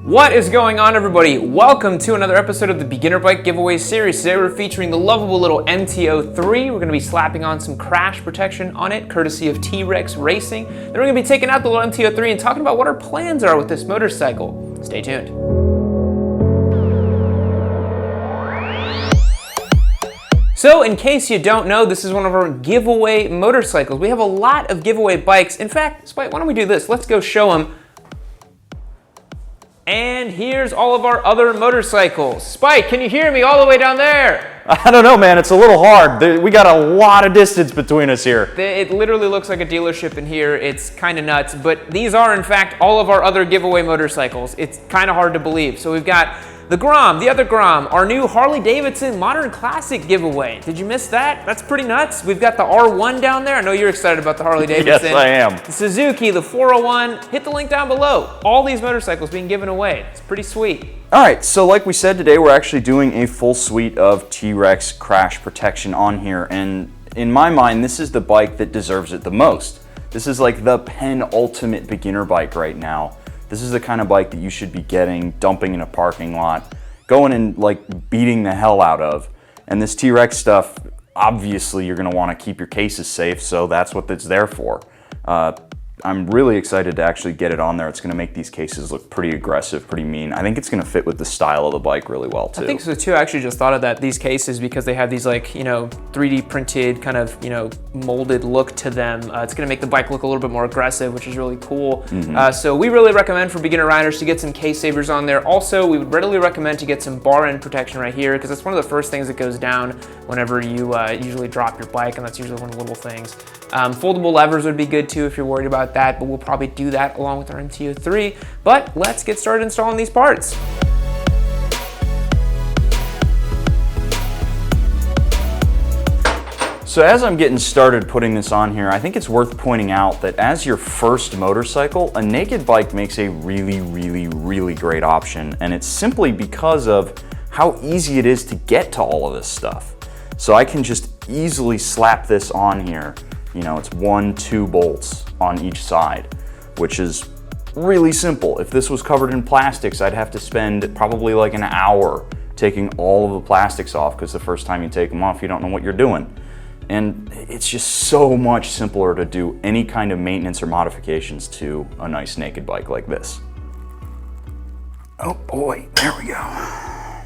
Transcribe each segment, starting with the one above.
What is going on, everybody? Welcome to another episode of the Beginner Bike Giveaway series. Today we're featuring the lovable little MT03. We're going to be slapping on some crash protection on it, courtesy of T-Rex Racing. Then we're going to be taking out the little MT03 and talking about what our plans are with this motorcycle. Stay tuned. So in case you don't know, this is one of our giveaway motorcycles. We have a lot of giveaway bikes. In fact, Spike, why don't we do this? Let's go show them. And here's all of our other motorcycles. Spike, can you hear me all the way down there? I don't know, man. It's a little hard. We got a lot of distance between us here. It literally looks like a dealership in here. It's kind of nuts, but these are, in fact, all of our other giveaway motorcycles. It's kind of hard to believe. So we've got the Grom, the other Grom, our new Harley-Davidson Modern Classic giveaway. Did you miss that? That's pretty nuts. We've got the R1 down there. I know you're excited about the Harley-Davidson. Yes, I am. The Suzuki, the 401. Hit the link down below. All these motorcycles being given away. It's pretty sweet. All right, so like we said today, we're actually doing a full suite of T-Rex crash protection on here. And in my mind, this is the bike that deserves it the most. This is like the penultimate beginner bike right now. This is the kind of bike that you should be getting, dumping in a parking lot, going and like beating the hell out of. And this T-Rex stuff, obviously you're gonna wanna keep your cases safe, so that's what it's there for. I'm really excited to actually get it on there. It's gonna make these cases look pretty aggressive, pretty mean. I think it's gonna fit with the style of the bike really well too. I think so too. I actually just thought of that, these cases, because they have these like, you know, 3D printed kind of, you know, molded look to them. It's gonna make the bike look a little bit more aggressive, which is really cool. So we really recommend for beginner riders to get some case savers on there. Also, we would readily recommend to get some bar end protection right here, because that's one of the first things that goes down whenever you usually drop your bike, and that's usually one of the little things. Foldable levers would be good too if you're worried about that, but we'll probably do that along with our MT03. But let's get started installing these parts. So as I'm getting started putting this on here, I think it's worth pointing out that as your first motorcycle, a naked bike makes a really great option. And it's simply because of how easy it is to get to all of this stuff. So I can just easily slap this on here. You know, it's 1-2 bolts on each side, which is really simple. If this was covered in plastics, I'd have to spend probably like an hour taking all of the plastics off, because the first time you take them off, you don't know what you're doing. And it's just so much simpler to do any kind of maintenance or modifications to a nice naked bike like this. Oh boy, there we go. I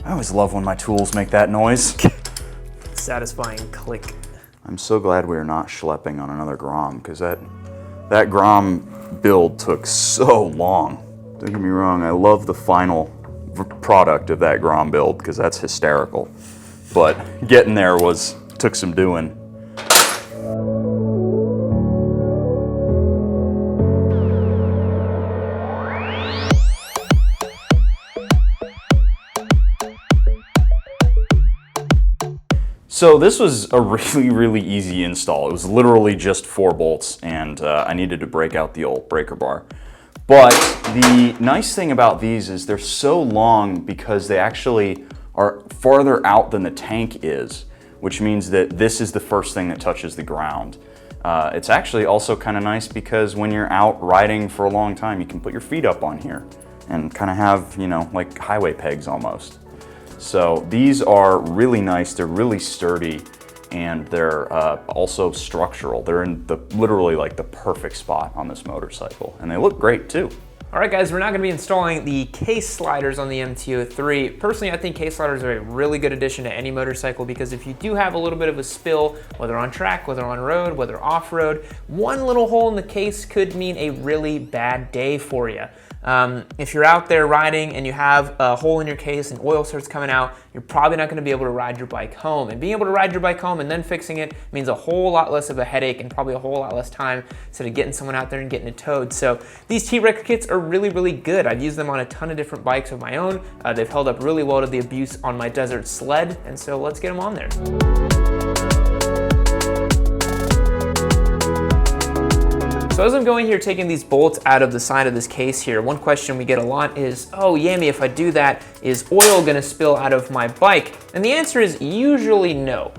always love when my tools make that noise. Satisfying click. I'm so glad we are not schlepping on another Grom, because that Grom build took so long. Don't get me wrong, I love the final product of that Grom build, because that's hysterical. But getting there took some doing. So this was a really easy install. It was literally just 4 bolts, and I needed to break out the old breaker bar. But the nice thing about these is they're so long because they actually are farther out than the tank is, which means that this is the first thing that touches the ground. It's actually also kind of nice because when you're out riding for a long time, you can put your feet up on here and kind of have, you know, like highway pegs almost. So these are really nice, they're really sturdy, and they're also structural. They're in literally like the perfect spot on this motorcycle, and they look great too. All right, guys, we're now gonna be installing the case sliders on the MT03. Personally, I think case sliders are a really good addition to any motorcycle, because if you do have a little bit of a spill, whether on track, whether on road, whether off-road, one little hole in the case could mean a really bad day for you. If you're out there riding and you have a hole in your case and oil starts coming out, you're probably not going to be able to ride your bike home. And being able to ride your bike home and then fixing it means a whole lot less of a headache and probably a whole lot less time instead of getting someone out there and getting it towed. So these T-Rex kits are really good. I've used them on a ton of different bikes of my own. They've held up really well to the abuse on my desert sled, and so let's get them on there. So as I'm going here, taking these bolts out of the side of this case here, one question we get a lot is, oh Yami, if I do that, is oil gonna spill out of my bike? And the answer is usually no.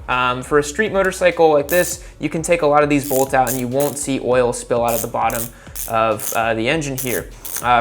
For a street motorcycle like this, you can take a lot of these bolts out and you won't see oil spill out of the bottom of the engine here.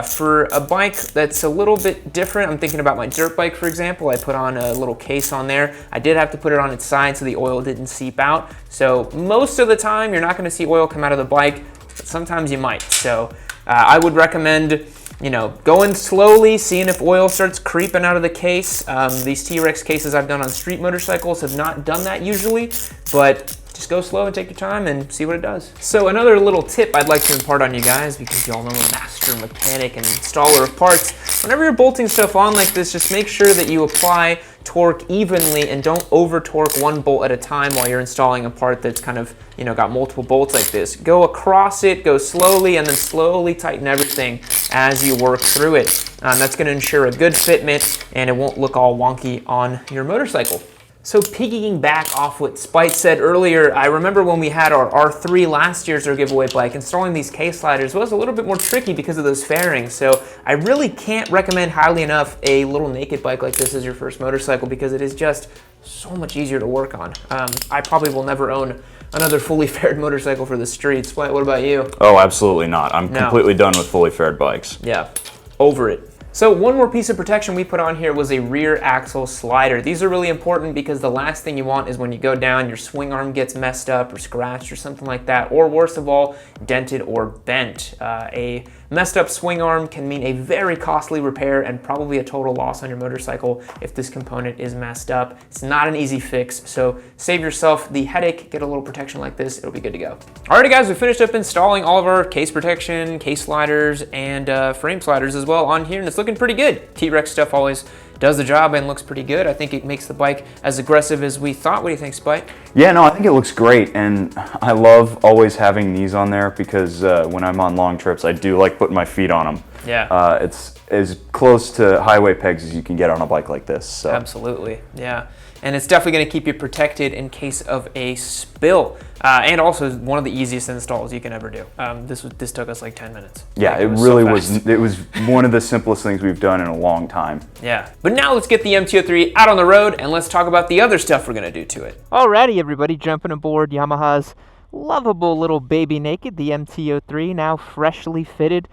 For a bike that's a little bit different, I'm thinking about my dirt bike, for example. I put on a little case on there. I did have to put it on its side so the oil didn't seep out. So most of the time, you're not gonna see oil come out of the bike, but sometimes you might. So I would recommend, you know, going slowly, seeing if oil starts creeping out of the case. These T-Rex cases I've done on street motorcycles have not done that usually, but just go slow and take your time and see what it does. So another little tip I'd like to impart on you guys, because y'all know I'm a master mechanic and installer of parts. Whenever you're bolting stuff on like this, just make sure that you apply torque evenly and don't over torque one bolt at a time while you're installing a part that's kind of, you know, got multiple bolts like this. Go across it, go slowly, and then slowly tighten everything as you work through it. That's gonna ensure a good fitment and it won't look all wonky on your motorcycle. So piggying back off what Spite said earlier, I remember when we had our R3 last year's our giveaway bike, installing these case sliders was a little bit more tricky because of those fairings. So I really can't recommend highly enough a little naked bike like this as your first motorcycle, because it is just so much easier to work on. I probably will never own another fully faired motorcycle for the streets. Spite, what about you? Oh, absolutely not. I'm completely done with fully faired bikes. Yeah, over it. So one more piece of protection we put on here was a rear axle slider. These are really important because the last thing you want is when you go down, your swing arm gets messed up or scratched or something like that, or worst of all, dented or bent. A messed up swing arm can mean a very costly repair and probably a total loss on your motorcycle if this component is messed up. It's not an easy fix, so save yourself the headache, get a little protection like this, it'll be good to go. Alrighty guys, we finished up installing all of our case protection, case sliders, and frame sliders as well on here, and it's looking pretty good. T-Rex stuff always does the job and looks pretty good. I think it makes the bike as aggressive as we thought. What do you think, Spite? Yeah, no, I think it looks great, and I love always having these on there because when I'm on long trips, I do like putting my feet on them. Yeah. It's as close to highway pegs as you can get on a bike like this. So. Absolutely, yeah. And it's definitely going to keep you protected in case of a spill. And also one of the easiest installs you can ever do. This took us like 10 minutes. Yeah, like, it really was. It was one of the simplest things we've done in a long time. Yeah, but now let's get the MT03 out on the road and let's talk about the other stuff we're going to do to it. Alrighty, everybody, jumping aboard Yamaha's lovable little baby naked, the MT03, now freshly fitted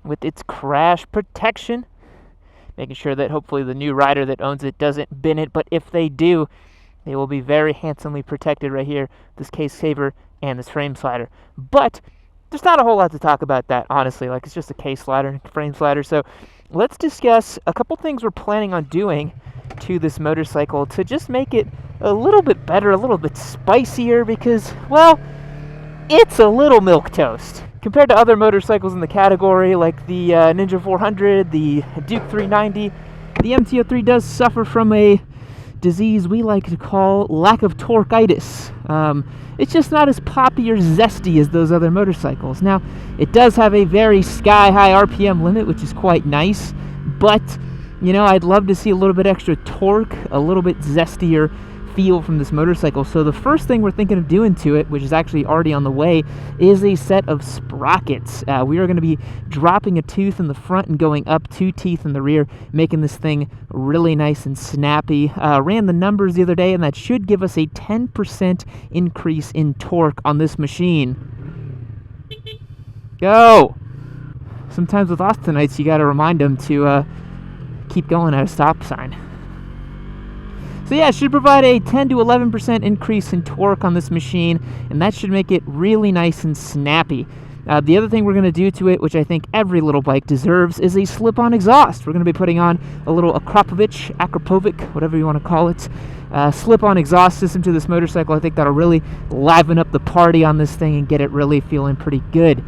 with its crash protection. Making sure that hopefully the new rider that owns it doesn't bin it, but if they do, they will be very handsomely protected right here, this case saver and this frame slider. But there's not a whole lot to talk about that, honestly. Like, it's just a case slider and frame slider. So let's discuss a couple things we're planning on doing to this motorcycle to just make it a little bit better, a little bit spicier, because, well, it's a little milquetoast. Compared to other motorcycles in the category, like the Ninja 400, the Duke 390, the MT03 does suffer from a disease we like to call lack of torqueitis. It's just not as poppy or zesty as those other motorcycles. Now, it does have a very sky-high RPM limit, which is quite nice, but, you know, I'd love to see a little bit extra torque, a little bit zestier feel from this motorcycle. So the first thing we're thinking of doing to it, which is actually already on the way, is a set of sprockets. We are going to be dropping a tooth in the front and going up 2 teeth in the rear, making this thing really nice and snappy. Ran the numbers the other day, and that should give us a 10% increase in torque on this machine. Go! Sometimes with Austinites, you got to remind them to keep going at a stop sign. So yeah, it should provide a 10 to 11% increase in torque on this machine, and that should make it really nice and snappy. The other thing we're going to do to it, which I think every little bike deserves, is a slip-on exhaust. We're going to be putting on a little Akrapovic, whatever you want to call it, slip-on exhaust system to this motorcycle. I think that'll really liven up the party on this thing and get it really feeling pretty good.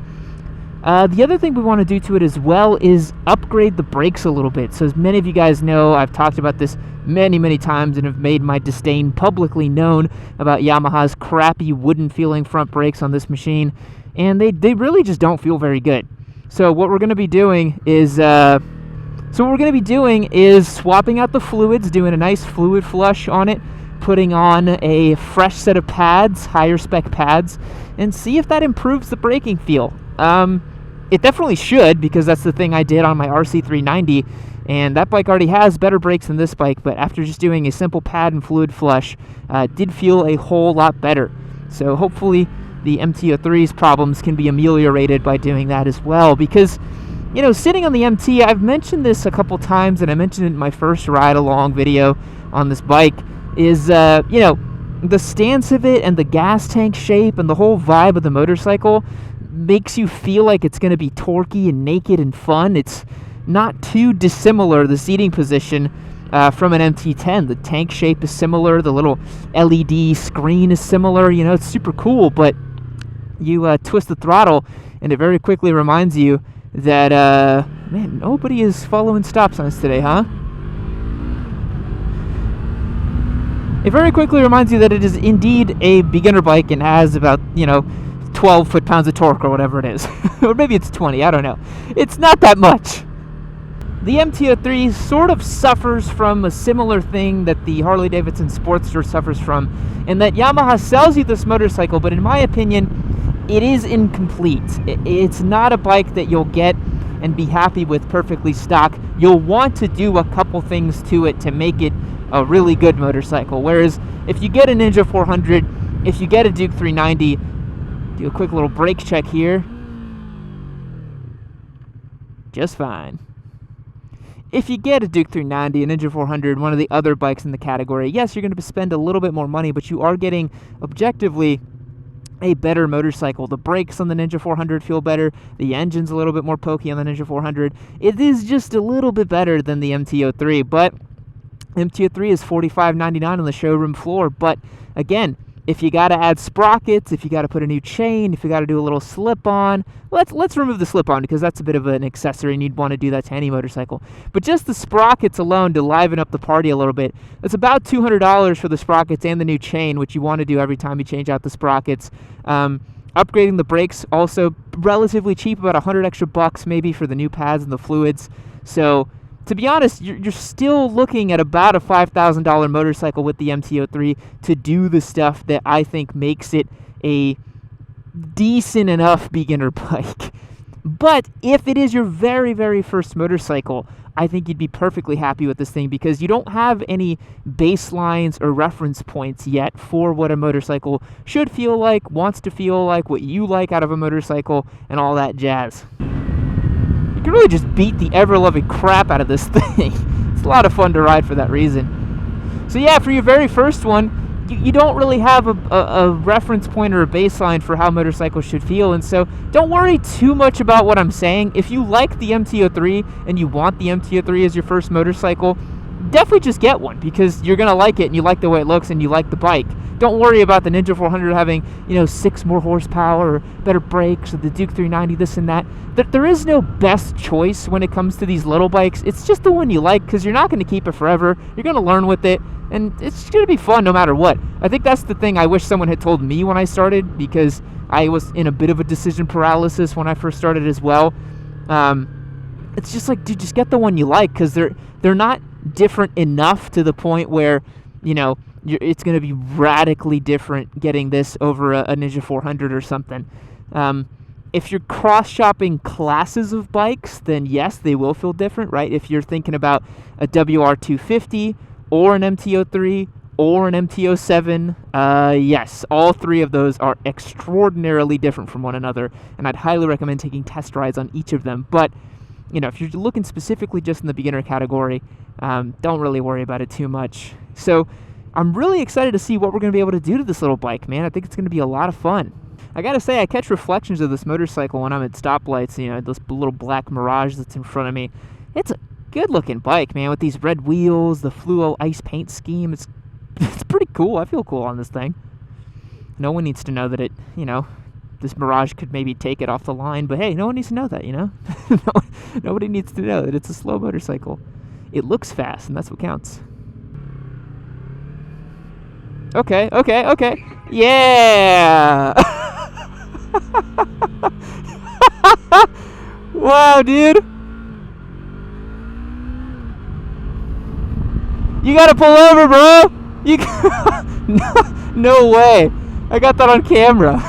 The other thing we want to do to it as well is upgrade the brakes a little bit. So as many of you guys know, I've talked about this many times and have made my disdain publicly known about Yamaha's crappy wooden feeling front brakes on this machine, and they really just don't feel very good. So what we're going to be doing is swapping out the fluids, doing a nice fluid flush on it, putting on a fresh set of pads, higher spec pads, and see if that improves the braking feel. It definitely should, because that's the thing I did on my RC390, and that bike already has better brakes than this bike, but after just doing a simple pad and fluid flush, it did feel a whole lot better. So hopefully the MT03's problems can be ameliorated by doing that as well, because you know, sitting on the MT, I've mentioned this a couple times, and I mentioned it in my first ride along video on this bike, is, you know, the stance of it and the gas tank shape and the whole vibe of the motorcycle makes you feel like it's going to be torquey and naked and fun. It's not too dissimilar, the seating position, from an MT10. The tank shape is similar, the little LED screen is similar, you know, it's super cool, but you twist the throttle and it very quickly reminds you that, man, nobody is following stop signs today, huh? It very quickly reminds you that it is indeed a beginner bike and has about, you know, 12 foot-pounds of torque or whatever it is. Or maybe it's 20, I don't know. It's not that much. The MT03 sort of suffers from a similar thing that the Harley-Davidson Sportster suffers from, in that Yamaha sells you this motorcycle, but in my opinion, it is incomplete. It's not a bike that you'll get and be happy with perfectly stock. You'll want to do a couple things to it to make it a really good motorcycle. Whereas if you get a Ninja 400, if you get a Duke 390, do a quick little brake check here. Just fine. If you get a Duke 390, a Ninja 400, one of the other bikes in the category, yes, you're going to spend a little bit more money, but you are getting, objectively, a better motorcycle. The brakes on the Ninja 400 feel better. The engine's a little bit more pokey on the Ninja 400. It is just a little bit better than the MT03, but MT03 is $45.99 on the showroom floor. But again, if you got to add sprockets, if you got to put a new chain, if you got to do a little slip-on, let's remove the slip-on because that's a bit of an accessory and you'd want to do that to any motorcycle. But just the sprockets alone to liven up the party a little bit, it's about $200 for the sprockets and the new chain, which you want to do every time you change out the sprockets. Upgrading the brakes also relatively cheap, about $100 extra bucks maybe for the new pads and the fluids. So to be honest, you're still looking at about a $5,000 motorcycle with the MT03 to do the stuff that I think makes it a decent enough beginner bike. But if it is your very, very first motorcycle, I think you'd be perfectly happy with this thing because you don't have any baselines or reference points yet for what a motorcycle should feel like, wants to feel like, what you like out of a motorcycle, and all that jazz. You can really just beat the ever-loving crap out of this thing. It's a lot of fun to ride for that reason. So yeah, for your very first one, you don't really have a reference point or a baseline for how motorcycles should feel, and so don't worry too much about what I'm saying. If you like the MT03 and you want the MT03 as your first motorcycle, definitely just get one because you're going to like it and you like the way it looks and you like the bike. Don't worry about the Ninja 400 having, 6 more horsepower or better brakes or the Duke 390, this and that. There is no best choice when it comes to these little bikes. It's just the one you like because you're not going to keep it forever. You're going to learn with it, and it's going to be fun no matter what. I think that's the thing I wish someone had told me when I started because I was in a bit of a decision paralysis when I first started as well. It's just like, dude, just get the one you like because they're not different enough to the point where, it's going to be radically different getting this over a Ninja 400 or something. If you're cross-shopping classes of bikes, then yes, they will feel different, right? If you're thinking about a WR250 or an MT03 or an MT07, yes, all three of those are extraordinarily different from one another, and I'd highly recommend taking test rides on each of them. But if you're looking specifically just in the beginner category, don't really worry about it too much. So I'm really excited to see what we're going to be able to do to this little bike, man. I think it's going to be a lot of fun. I got to say, I catch reflections of this motorcycle when I'm at stoplights, this little black Mirage that's in front of me. It's a good-looking bike, man, with these red wheels, the fluo ice paint scheme. It's pretty cool. I feel cool on this thing. No one needs to know that this Mirage could maybe take it off the line, but hey, no one needs to know that, Nobody needs to know that it's a slow motorcycle. It looks fast, and that's what counts. Okay. Yeah! Wow, dude! You gotta pull over, bro! No way! I got that on camera.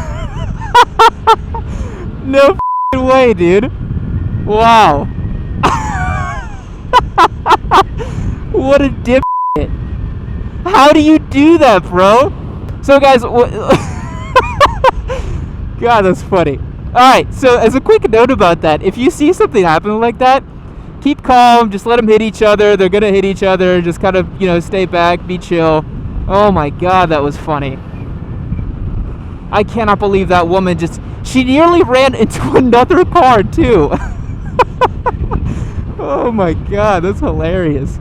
No way, dude! Wow! What a dipshit! How do you do that, bro? So guys, God, that's funny. right, so as a quick note about that, if you see something happen like that, keep calm, just let them hit each other. They're gonna hit each other. Just kind of, you know, stay back, be chill. Oh my God, that was funny. I cannot believe that woman she nearly ran into another car too. Oh my God, that's hilarious.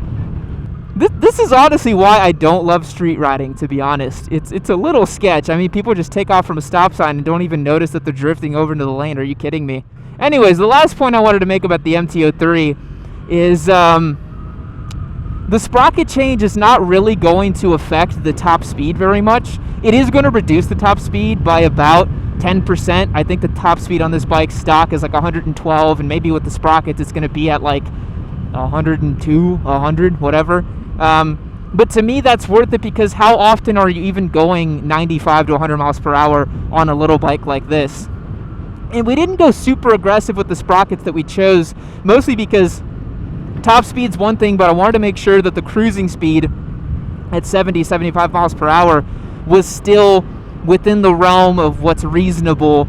This is honestly why I don't love street riding, to be honest. It's a little sketch. I mean, people just take off from a stop sign and don't even notice that they're drifting over into the lane. Are you kidding me? Anyways, the last point I wanted to make about the MT03 is the sprocket change is not really going to affect the top speed very much. It is going to reduce the top speed by about 10%. I think the top speed on this bike stock is like 112, and maybe with the sprockets it's going to be at like 102, 100, whatever. But to me that's worth it, because how often are you even going 95 to 100 miles per hour on a little bike like this? And we didn't go super aggressive with the sprockets that we chose, mostly because top speed's one thing, but I wanted to make sure that the cruising speed at 70, 75 miles per hour was still within the realm of what's reasonable.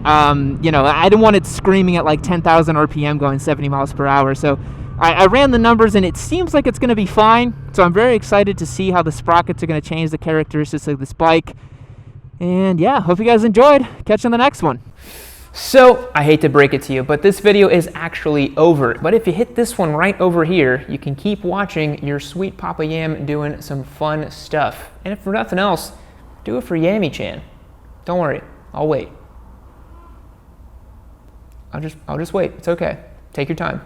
You know, I didn't want it screaming at like 10,000 RPM going 70 miles per hour. So I ran the numbers and it seems like it's going to be fine. So I'm very excited to see how the sprockets are going to change the characteristics of this bike. And yeah, hope you guys enjoyed. Catch you on the next one. So, I hate to break it to you, but this video is actually over. But if you hit this one right over here, you can keep watching your sweet Papa Yam doing some fun stuff. And if for nothing else, do it for Yammy-chan. Don't worry, I'll wait. I'll just wait, it's okay. Take your time.